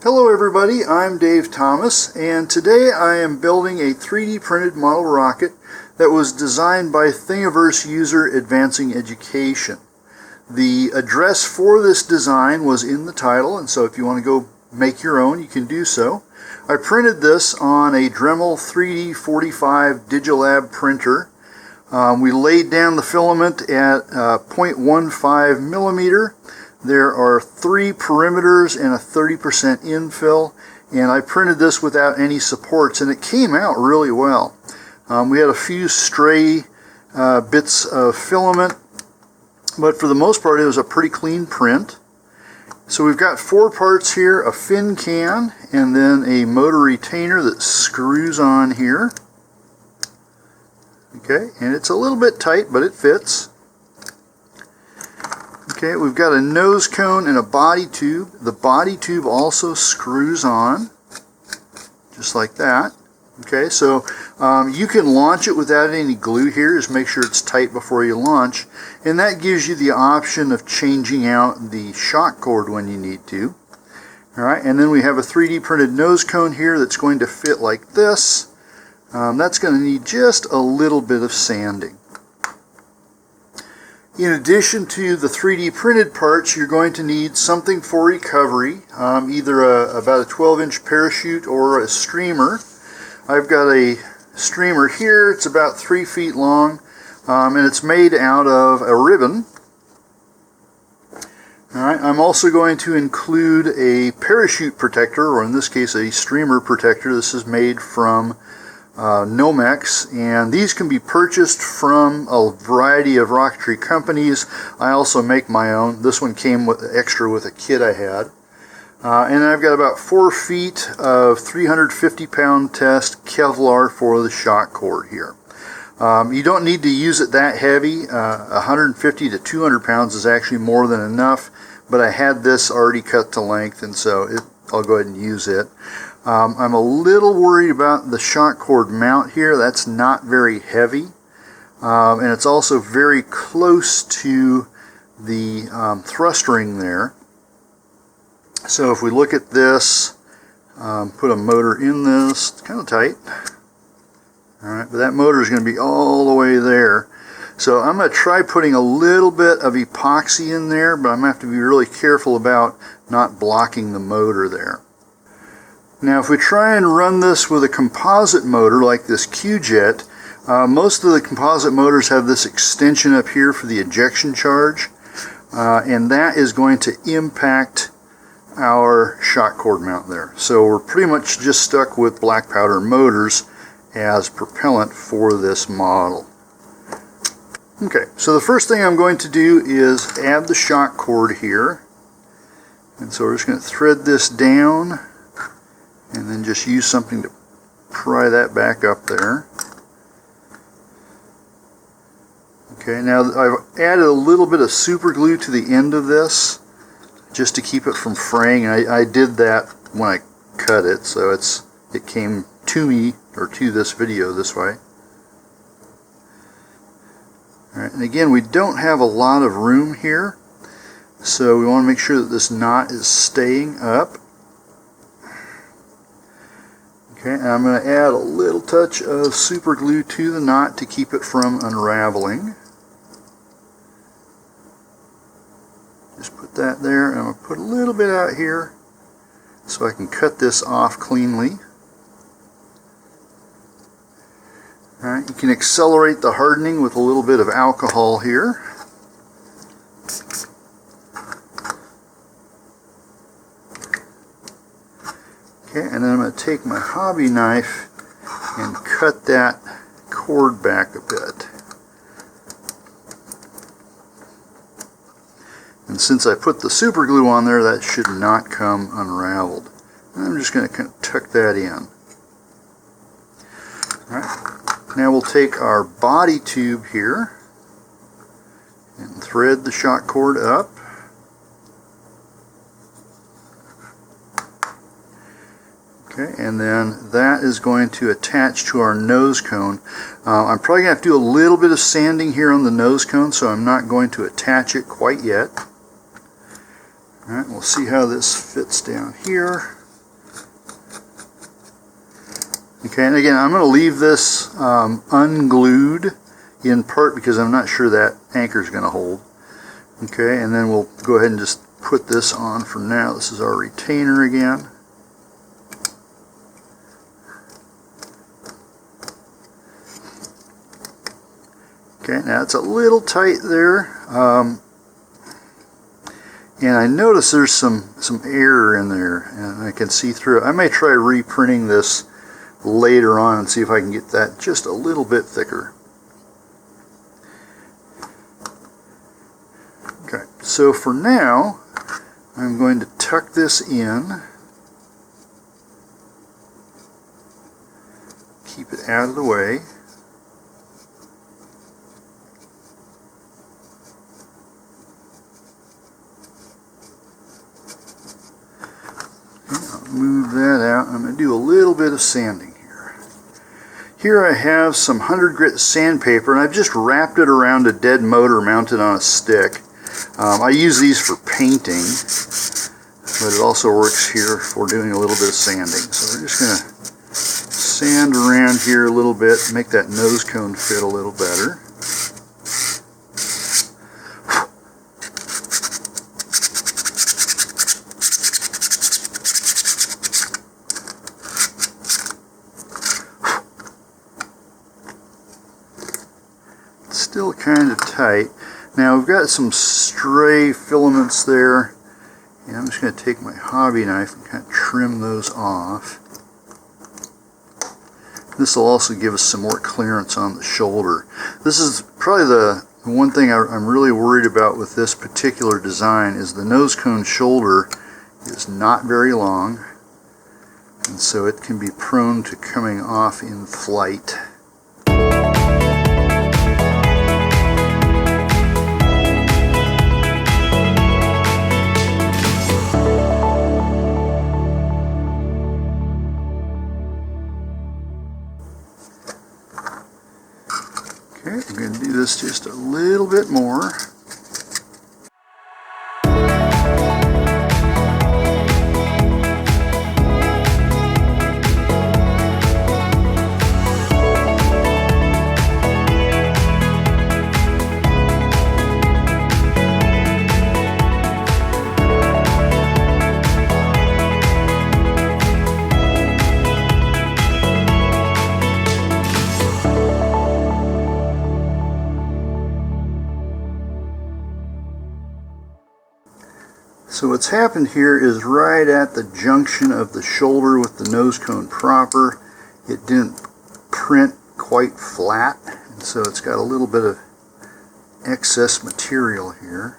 Hello everybody, I'm Dave Thomas, and today I am building a 3D printed model rocket that was designed by Thingiverse user Advancing Education. The address for this design was in the title, and so if you want to go make your own, you can do so. I printed this on a Dremel 3D 45 Digilab printer. We laid down the filament at 0.15 millimeter. There are 3 perimeters and a 30% infill, and I printed this without any supports, and it came out really well. We had a few stray bits of filament, but for the most part it was a pretty clean print. So we've got 4 parts here: a fin can, and then a motor retainer that screws on here. Okay, and it's a little bit tight, but it fits. Okay, we've got a nose cone and a body tube. The body tube also screws on, just like that. Okay, so you can launch it without any glue here. Just make sure it's tight before you launch. And that gives you the option of changing out the shock cord when you need to. Alright, and then we have a 3D printed nose cone here that's going to fit like this. That's going to need just a little bit of sanding. In addition to the 3D printed parts, you're going to need something for recovery, either about a 12-inch parachute or a streamer. I've got a streamer here. It's about 3 feet long, and it's made out of a ribbon. Alright, I'm also going to include a parachute protector, or in this case a streamer protector. This is made from Nomex, and these can be purchased from a variety of Rocketry companies. I also make my own. This one came with extra with a kit I had. And I've got about 4 feet of 350-pound test Kevlar for the shock cord here. You don't need to use it that heavy. 150 to 200 pounds is actually more than enough, but I had this already cut to length, and so I'll go ahead and use it. I'm a little worried about the shock cord mount here. That's not very heavy, and it's also very close to the thrust ring there. So if we look at this, put a motor in this, it's kind of tight. Alright, but that motor is going to be all the way there. So I'm going to try putting a little bit of epoxy in there, but I'm going to have to be really careful about not blocking the motor there. Now if we try and run this with a composite motor like this Q-Jet, most of the composite motors have this extension up here for the ejection charge, and that is going to impact our shock cord mount there. So we're pretty much just stuck with black powder motors as propellant for this model. Okay, so the first thing I'm going to do is add the shock cord here, and so we're just going to thread this down and then just use something to pry that back up there. Okay, now I've added a little bit of super glue to the end of this just to keep it from fraying. I did that when I cut it, so it came to me, or to this video, this way. Alright, and again, we don't have a lot of room here, so we want to make sure that this knot is staying up. Okay, and I'm going to add a little touch of super glue to the knot to keep it from unraveling. Just put that there, and I'm going to put a little bit out here so I can cut this off cleanly. Alright, you can accelerate the hardening with a little bit of alcohol here. Okay, and then I'm going to take my hobby knife and cut that cord back a bit. And since I put the super glue on there, that should not come unraveled. And I'm just going to kind of tuck that in. Alright, now we'll take our body tube here and thread the shock cord up. Okay, and then that is going to attach to our nose cone. I'm probably going to have to do a little bit of sanding here on the nose cone, so I'm not going to attach it quite yet. Alright, we'll see how this fits down here. Okay, and again, I'm going to leave this unglued in part because I'm not sure that anchor is going to hold. Okay, and then we'll go ahead and just put this on for now. This is our retainer again. Okay, now it's a little tight there. And I notice there's some error in there, and I can see through it. I may try reprinting this later on and see if I can get that just a little bit thicker. Okay, so for now, I'm going to tuck this in, keep it out of the way. Move that out. I'm going to do a little bit of sanding here. Here I have some 100 grit sandpaper, and I've just wrapped it around a dead motor mounted on a stick. I use these for painting, but it also works here for doing a little bit of sanding. So we're just going to sand around here a little bit, make that nose cone fit a little better. Still kind of tight. Now we've got some stray filaments there, and I'm just going to take my hobby knife and kind of trim those off. This will also give us some more clearance on the shoulder. This is probably the one thing I'm really worried about with this particular design is the nose cone shoulder is not very long, and so it can be prone to coming off in flight. Okay, I'm going to do this just a little bit more. So what's happened here is right at the junction of the shoulder with the nose cone proper, it didn't print quite flat, and so it's got a little bit of excess material here.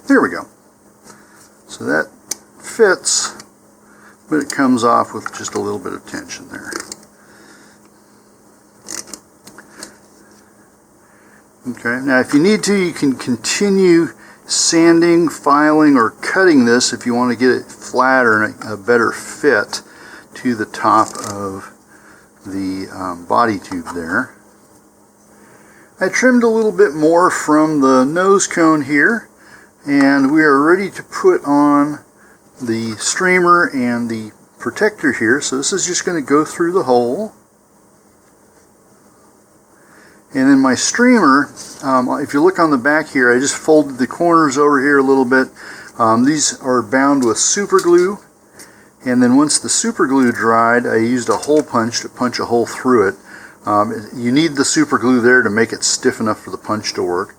There we go. So that fits, but it comes off with just a little bit of tension there. Okay, now if you need to, you can continue sanding, filing, or cutting this if you want to get it flatter and a better fit to the top of the body tube there. I trimmed a little bit more from the nose cone here, and we are ready to put on the streamer and the protector here. So this is just going to go through the hole. And then my streamer, if you look on the back here, I just folded the corners over here a little bit. These are bound with super glue, and then once the super glue dried, I used a hole punch to punch a hole through it. You need the super glue there to make it stiff enough for the punch to work.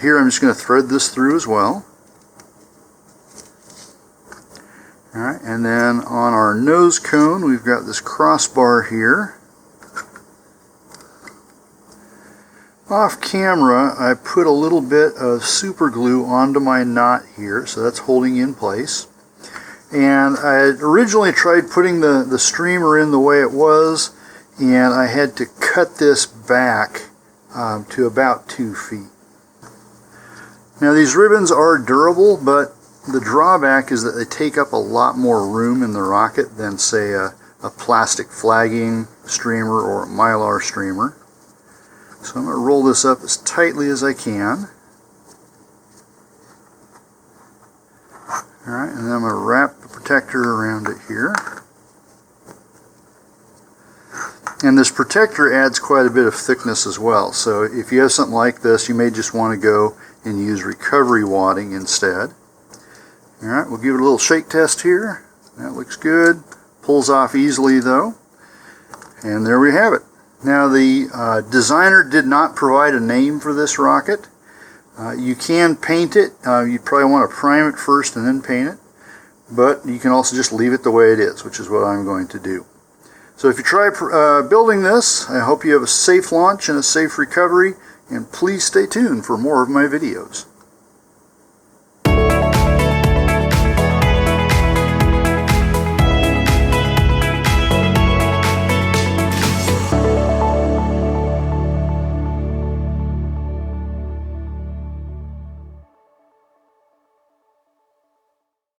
Here I'm just going to thread this through as well. Alright, and then on our nose cone we've got this crossbar here. Off camera I put a little bit of super glue onto my knot here, so that's holding in place. And I had originally tried putting the streamer in the way it was, and I had to cut this back to about 2 feet. Now these ribbons are durable, but the drawback is that they take up a lot more room in the rocket than, say, a plastic flagging streamer or a Mylar streamer. So I'm going to roll this up as tightly as I can. Alright, and then I'm going to wrap the protector around it here. And this protector adds quite a bit of thickness as well. So if you have something like this, you may just want to go and use recovery wadding instead. Alright, we'll give it a little shake test here. That looks good. Pulls off easily though. And there we have it. Now the designer did not provide a name for this rocket. You can paint it. You'd probably want to prime it first and then paint it. But you can also just leave it the way it is, which is what I'm going to do. So if you try building this, I hope you have a safe launch and a safe recovery. And please stay tuned for more of my videos.